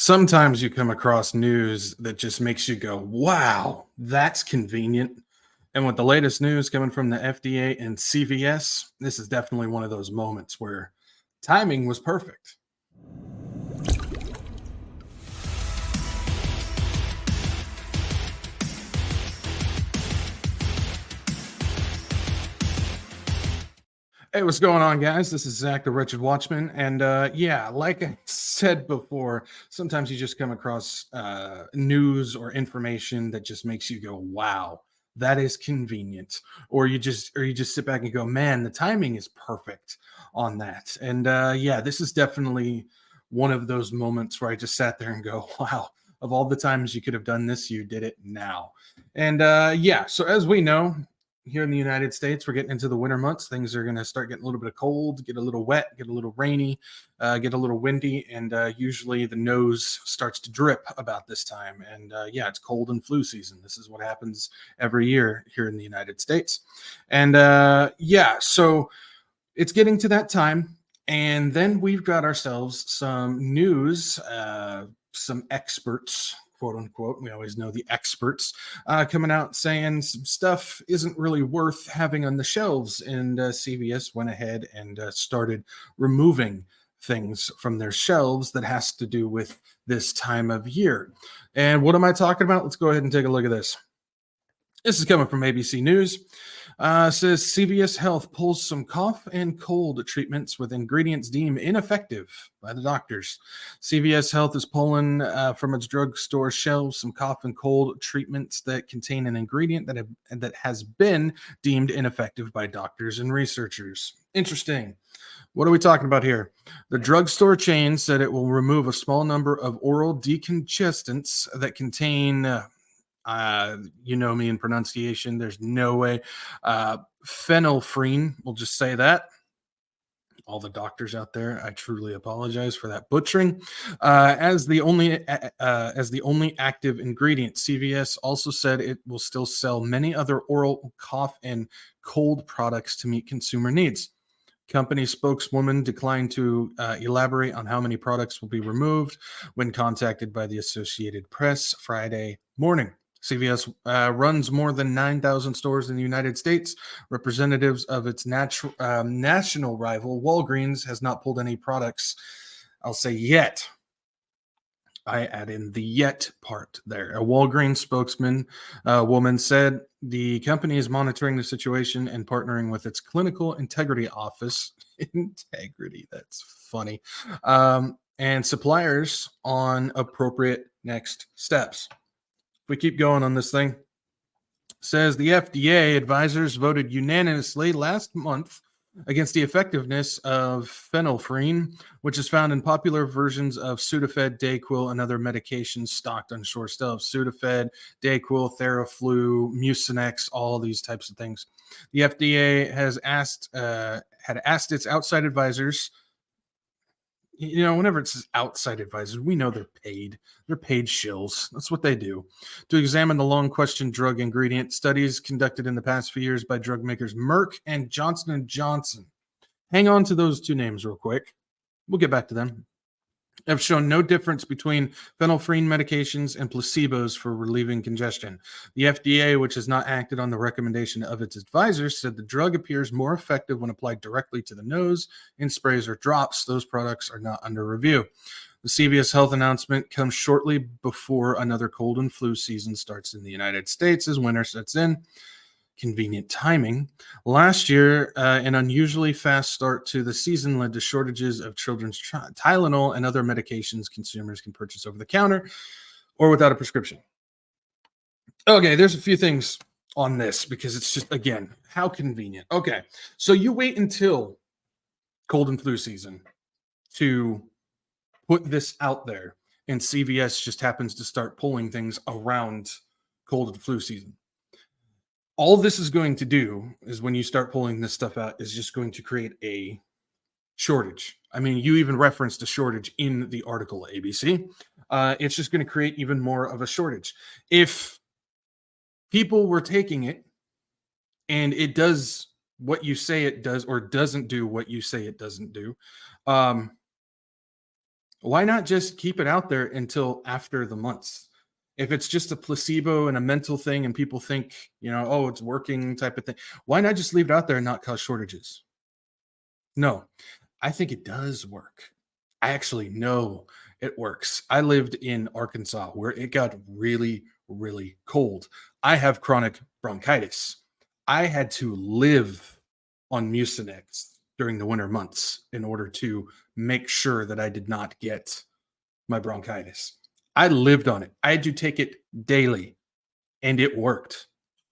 Sometimes you come across news that just makes you go, wow, that's convenient. And with the latest news coming from the FDA and CVS, this is definitely one of those moments where timing was perfect. Hey, what's going on, guys? This is Zach, the Wretched Watchman. And yeah, like I said before, sometimes you just come across news or information that just makes you go, wow, that is convenient. Or you just sit back and go, man, the timing is perfect on that. And yeah, this is definitely one of those moments where I just sat there and go, wow, of all the times you could have done this, you did it now. And yeah, so as we know, here in the United States, we're getting into the winter months. Things are going to start getting a little bit of cold, get a little wet, get a little rainy, get a little windy, and usually the nose starts to drip about this time. And yeah, it's cold and flu season. This is what happens every year here in the United States. And yeah, so it's getting to that time. And then we've got ourselves some news, some experts, quote unquote. We always know the experts coming out saying some stuff isn't really worth having on the shelves. And CVS went ahead and started removing things from their shelves that has to do with this time of year. And what am I talking about? Let's go ahead and take a look at this. This is coming from ABC News. Says CVS Health pulls some cough and cold treatments with ingredients deemed ineffective by the doctors. CVS Health is pulling from its drugstore shelves some cough and cold treatments that contain an ingredient that has been deemed ineffective by doctors and researchers. Interesting. What are we talking about here? The drugstore chain said it will remove a small number of oral decongestants that contain you know me in pronunciation. There's no way. Phenylphrine, we'll just say that. All the doctors out there, I truly apologize for that butchering. As the only active ingredient, CVS also said it will still sell many other oral cough and cold products to meet consumer needs. Company spokeswoman declined to elaborate on how many products will be removed when contacted by the Associated Press Friday morning. CVS runs more than 9,000 stores in the United States. Representatives of its national rival, Walgreens, has not pulled any products, I'll say yet. I add in the yet part there. A Walgreens spokesman woman said the company is monitoring the situation and partnering with its clinical integrity office. Integrity, that's funny. And suppliers on appropriate next steps. We keep going on this thing. Says the FDA advisors voted unanimously last month against the effectiveness of phenylphrine, which is found in popular versions of Sudafed, Dayquil, and other medications stocked on store shelves. Sudafed, Dayquil, Theraflu, Mucinex, all these types of things. The FDA has had asked its outside advisors. You know, whenever it's outside advisors, we know they're paid. They're paid shills. That's what they do. To examine the long question drug ingredient, studies conducted in the past few years by drug makers Merck and Johnson & Johnson. Hang on to those two names real quick. We'll get back to them. Have shown no difference between phenylphrine medications and placebos for relieving congestion. The FDA, which has not acted on the recommendation of its advisors, said the drug appears more effective when applied directly to the nose in sprays or drops. Those products are not under review. The CVS Health announcement comes shortly before another cold and flu season starts in the United States as winter sets in. Convenient timing. Last year, an unusually fast start to the season led to shortages of children's Tylenol and other medications consumers can purchase over the counter or without a prescription. Okay, there's a few things on this because it's just, again, how convenient. Okay, so you wait until cold and flu season to put this out there, and CVS just happens to start pulling things around cold and flu season. All this is going to do is when you start pulling this stuff out is just going to create a shortage. I mean, you even referenced a shortage in the article, ABC. It's just going to create even more of a shortage. If people were taking it and it does what you say it does or doesn't do what you say it doesn't do, Why not just keep it out there until after the months? If it's just a placebo and a mental thing and people think, oh, it's working type of thing, why not just leave it out there and not cause shortages? No, I think it does work. I actually know it works. I lived in Arkansas where it got really, really cold. I have chronic bronchitis. I had to live on Mucinex during the winter months in order to make sure that I did not get my bronchitis. I lived on it. I had to take it daily and it worked.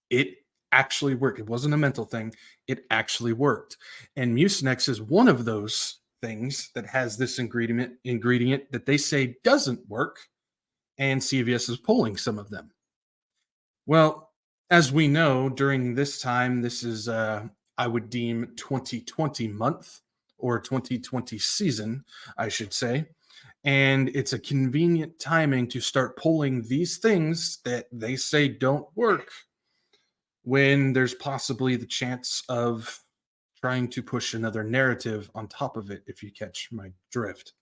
It actually worked. It wasn't a mental thing. It actually worked. And Mucinex is one of those things that has this ingredient that they say doesn't work, and CVS is pulling some of them. Well, as we know, during this time, this is I would deem 2020 month or 2020 season, I should say. And it's a convenient timing to start pulling these things that they say don't work when there's possibly the chance of trying to push another narrative on top of it, if you catch my drift.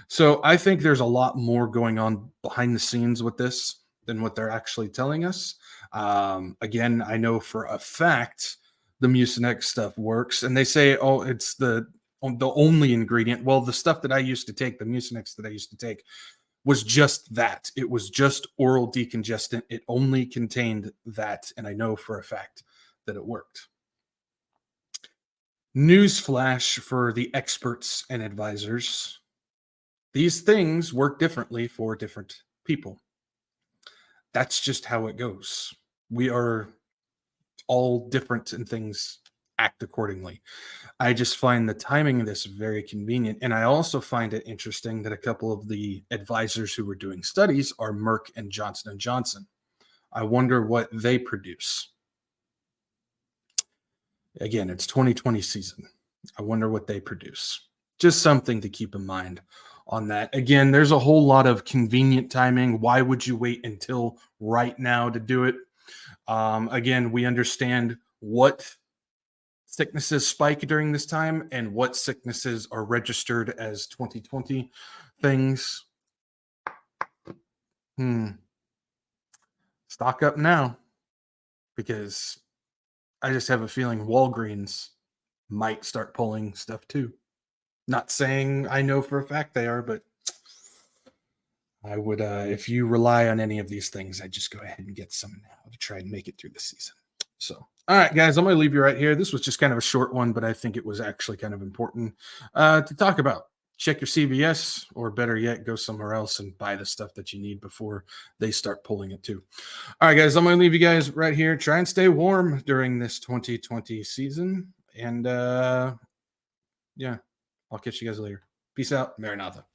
So I think there's a lot more going on behind the scenes with this than what they're actually telling us. Again, I know for a fact the Mucinex stuff works, and they say, "Oh, it's the only ingredient." Well, the stuff that I used to take, the Mucinex that I used to take, was just that. It was just oral decongestant. It only contained that, and I know for a fact that it worked. Newsflash for the experts and advisors: these things work differently for different people. That's just how it goes. We are all different and things act accordingly. I just find the timing of this very convenient. And I also find it interesting that a couple of the advisors who were doing studies are Merck and Johnson and Johnson. I wonder what they produce. Again, it's 2020 season. I wonder what they produce. Just something to keep in mind on that. Again, there's a whole lot of convenient timing. Why would you wait until right now to do it? Again, we understand what sicknesses spike during this time and what sicknesses are registered as 2020 things. Stock up now, because I just have a feeling Walgreens might start pulling stuff too. Not saying I know for a fact they are, but I would, if you rely on any of these things, I'd just go ahead and get some now to try and make it through the season. So, all right, guys, I'm going to leave you right here. This was just kind of a short one, but I think it was actually kind of important to talk about. Check your CVS, or better yet, go somewhere else and buy the stuff that you need before they start pulling it too. All right, guys, I'm going to leave you guys right here. Try and stay warm during this 2020 season. And yeah, I'll catch you guys later. Peace out. Maranatha.